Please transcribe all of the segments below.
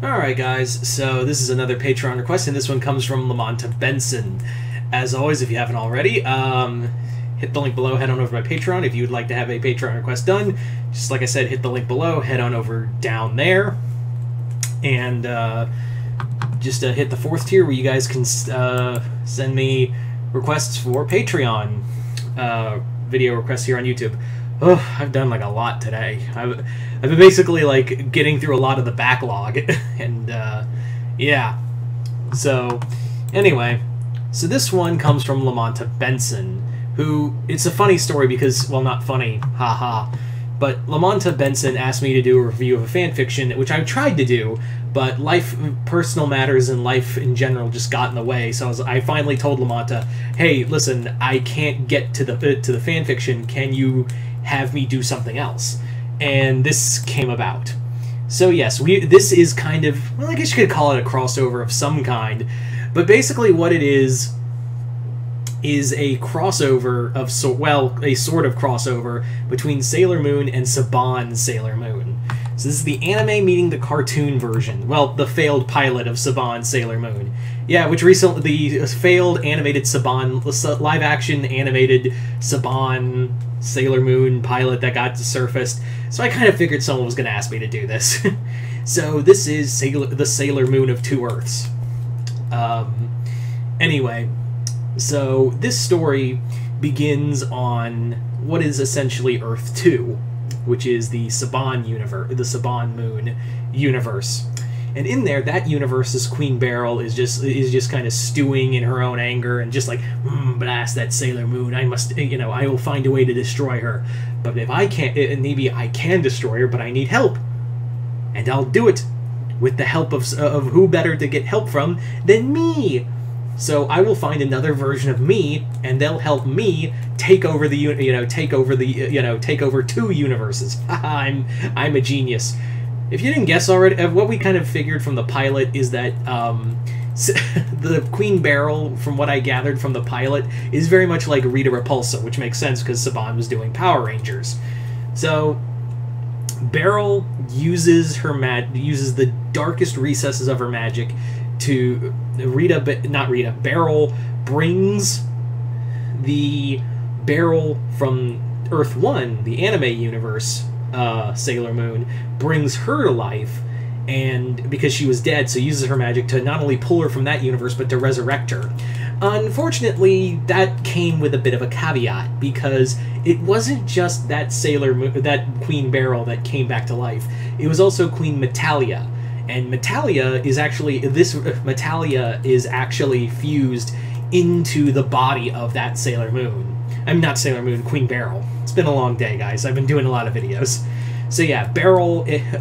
Alright guys, so this is another Patreon request, and this one comes from Lamonta Benson. As always, if you haven't already, hit the link below, head on over to my Patreon if you would like to have a Patreon request done. Just like I said, hit the link below, head on over down there, and just hit the 4th tier where you guys can send me requests for Patreon video requests here on YouTube. Oh, I've done like a lot today. I've been basically like getting through a lot of the backlog, and yeah. So anyway, so this one comes from Lamonta Benson, who, it's a funny story because, well, not funny, haha, but Lamonta Benson asked me to do a review of a fanfiction, which I tried to do, but personal matters and life in general just got in the way. So I finally told Lamonta, "Hey, listen, I can't get to the fanfiction. Can you have me do something else?" And this came about. So yes, this is kind of, well, I guess you could call it a crossover of some kind, but basically what it is a crossover of a sort of crossover between Sailor Moon and Saban Sailor Moon. So this is the anime meeting the cartoon version. Well, the failed pilot of Saban Sailor Moon. Yeah, which recently, the failed animated Saban, live-action animated Saban Sailor Moon pilot that got surfaced. So I kind of figured someone was going to ask me to do this. So this is the Sailor Moon of Two Earths. Anyway, so this story begins on what is essentially Earth 2, which is the Saban universe, the Saban Moon universe. And in there, that universe's Queen Beryl is just kind of stewing in her own anger and just like, blast that Sailor Moon. I must, I will find a way to destroy her. But if I can't, maybe I can destroy her, but I need help. And I'll do it with the help of who better to get help from than me. So I will find another version of me, and they'll help me take over take over two universes. I'm a genius. If you didn't guess already, what we kind of figured from the pilot is that the Queen Beryl, from what I gathered from the pilot, is very much like Rita Repulsa, which makes sense because Saban was doing Power Rangers. So Beryl uses the darkest recesses of her magic to Beryl brings the Beryl from Earth 1, the anime universe, Sailor Moon, brings her to life, and because she was dead, so uses her magic to not only pull her from that universe, but to resurrect her. Unfortunately, that came with a bit of a caveat, because it wasn't just that that Queen Beryl that came back to life. It was also Queen Metalia. And Metalia is actually fused into the body of that Sailor Moon. I'm not Sailor Moon, Queen Beryl. It's been a long day, guys. I've been doing a lot of videos. So yeah, the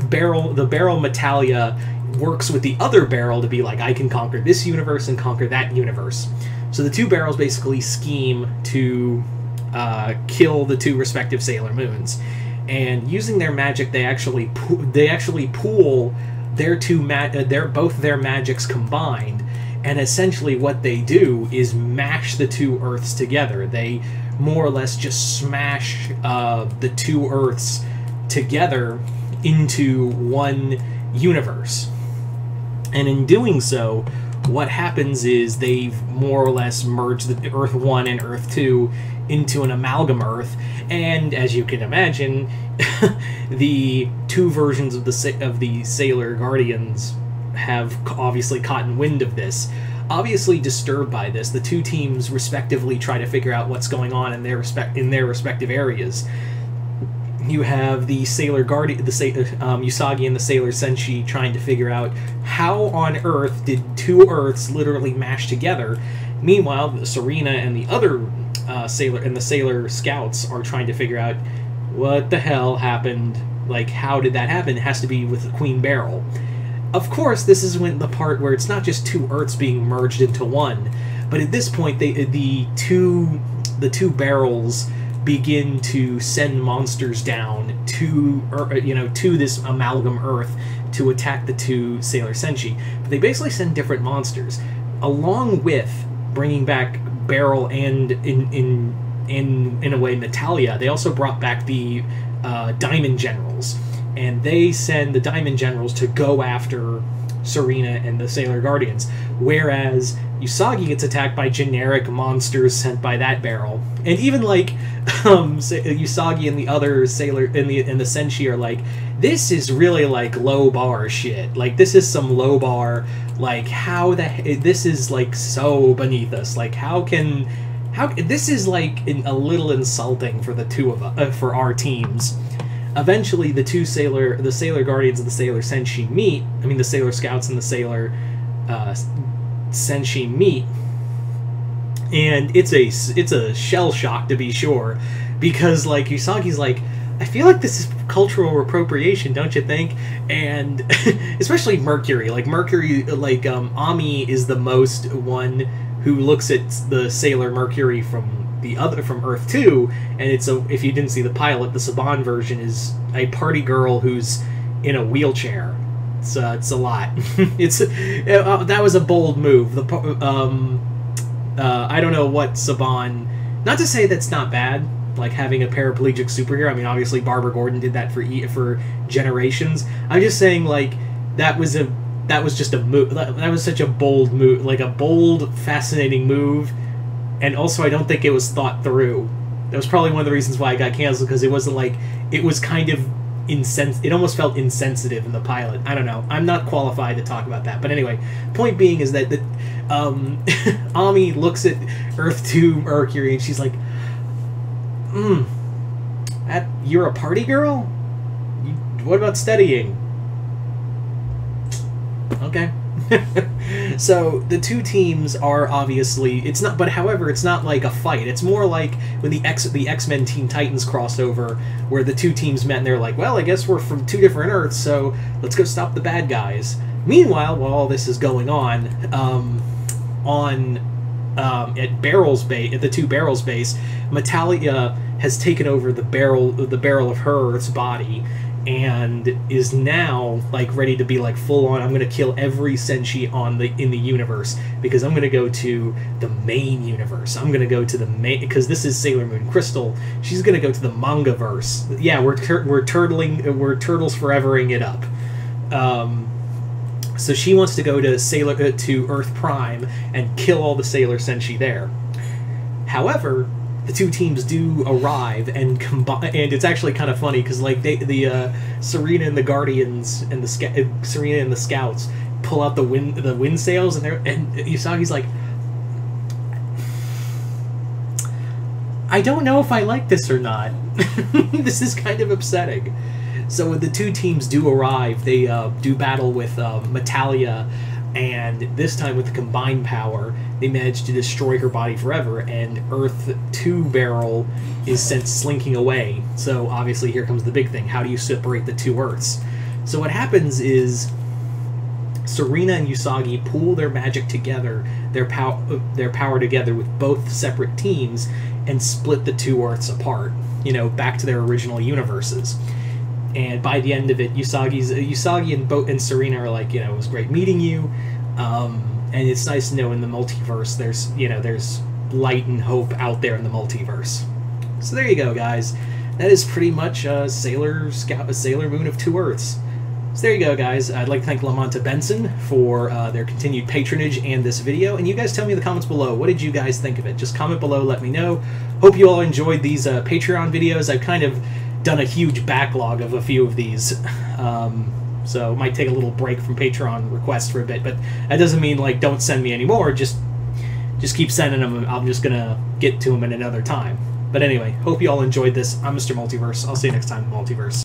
Beryl Metalia works with the other Beryl to be like, I can conquer this universe and conquer that universe. So the two Beryls basically scheme to kill the two respective Sailor Moons. And using their magic, they actually pool both their magics combined, and essentially what they do is mash the two Earths together. They more or less just smash the two Earths together into one universe. And in doing so, what happens is they've more or less merged the Earth 1 and Earth 2 into an amalgam Earth, and as you can imagine, the two versions of the Sailor Guardians have obviously caught wind of this. Obviously disturbed by this, the two teams respectively try to figure out what's going on in their respective areas. You have the Sailor Guardian, Usagi and the Sailor Senshi trying to figure out how on earth did two Earths literally mash together. Meanwhile, Serena and the other Sailor Scouts are trying to figure out what the hell happened. Like, how did that happen? It has to be with Queen Beryl. Of course, this is when the part where it's not just two Earths being merged into one, but at this point, the two Beryls begin to send monsters down to this amalgam Earth to attack the two Sailor Senshi. But they basically send different monsters, along with bringing back Beryl and in a way Metalia. They also brought back the Diamond Generals, and they send the Diamond Generals to go after Serena and the Sailor Guardians, whereas Usagi gets attacked by generic monsters sent by that barrel. And even like Usagi and the other Sailor and the Senshi are like, this is really like low bar shit. Like, this is some low bar, like, this is like so beneath us. Like, how this is like a little insulting for the two of us, for our teams. Eventually, the Sailor Guardians and the Sailor Senshi meet. I mean, the Sailor Scouts and the Sailor Senshi meet, and it's a shell shock, to be sure, because like Usagi's like, I feel like this is cultural appropriation, don't you think? And especially Mercury, like Ami is the most one who looks at the Sailor Mercury from Earth 2, and if you didn't see the pilot, the Saban version is a party girl who's in a wheelchair. It's a lot. That was a bold move. I don't know what Saban. Not to say that's not bad, like having a paraplegic superhero. I mean, obviously Barbara Gordon did that for generations. I'm just saying, like, that was just a move. That was such a bold move, like a bold, fascinating move. And also, I don't think it was thought through. That was probably one of the reasons why it got canceled, because it wasn't like, it was kind of it almost felt insensitive in the pilot. I don't know. I'm not qualified to talk about that. But anyway, point being is that Ami looks at Earth 2 Mercury and she's like, you're a party girl? What about studying? Okay. So the two teams are obviously, however, it's not like a fight. It's more like when the X-Men Teen Titans crossover, where the two teams met and they're like, well, I guess we're from two different Earths, so let's go stop the bad guys. Meanwhile, while all this is going on, at the two Barrels base, Metalia has taken over the barrel of her Earth's body, and is now like ready to be like full on, I'm gonna kill every Senshi in the universe, because I'm gonna go to the main universe. I'm gonna go to the main, because this is Sailor Moon Crystal. She's gonna go to the manga-verse. Yeah, we're turtles forevering it up. So she wants to go to to Earth Prime and kill all the Sailor Senshi there. However, the two teams do arrive and combine, and it's actually kind of funny because like Serena and the Guardians and Serena and the Scouts pull out the wind sails, and Usagi's like, I don't know if I like this or not. This is kind of upsetting. So when the two teams do arrive, they do battle with Metalia, and this time with the combined power, they manage to destroy her body forever, and Earth 2 Barrel is sent slinking away. So obviously here comes the big thing. How do you separate the two Earths? So what happens is Serena and Usagi pool their magic together, their power together with both separate teams, and split the two Earths apart, back to their original universes. And by the end of it, Usagi and Serena are like, it was great meeting you, and it's nice to know in the multiverse there's light and hope out there in the multiverse. So there you go, guys. That is pretty much Sailor Moon of Two Earths. So there you go, guys. I'd like to thank Lamonta Benson for their continued patronage and this video. And you guys tell me in the comments below, what did you guys think of it? Just comment below, let me know. Hope you all enjoyed these Patreon videos. I've kind of done a huge backlog of a few of these, so it might take a little break from Patreon requests for a bit, but that doesn't mean like don't send me any more. Just keep sending them. I'm just gonna get to them at another time. But anyway, hope you all enjoyed this. I'm Mr. Multiverse. I'll see you next time in the Multiverse.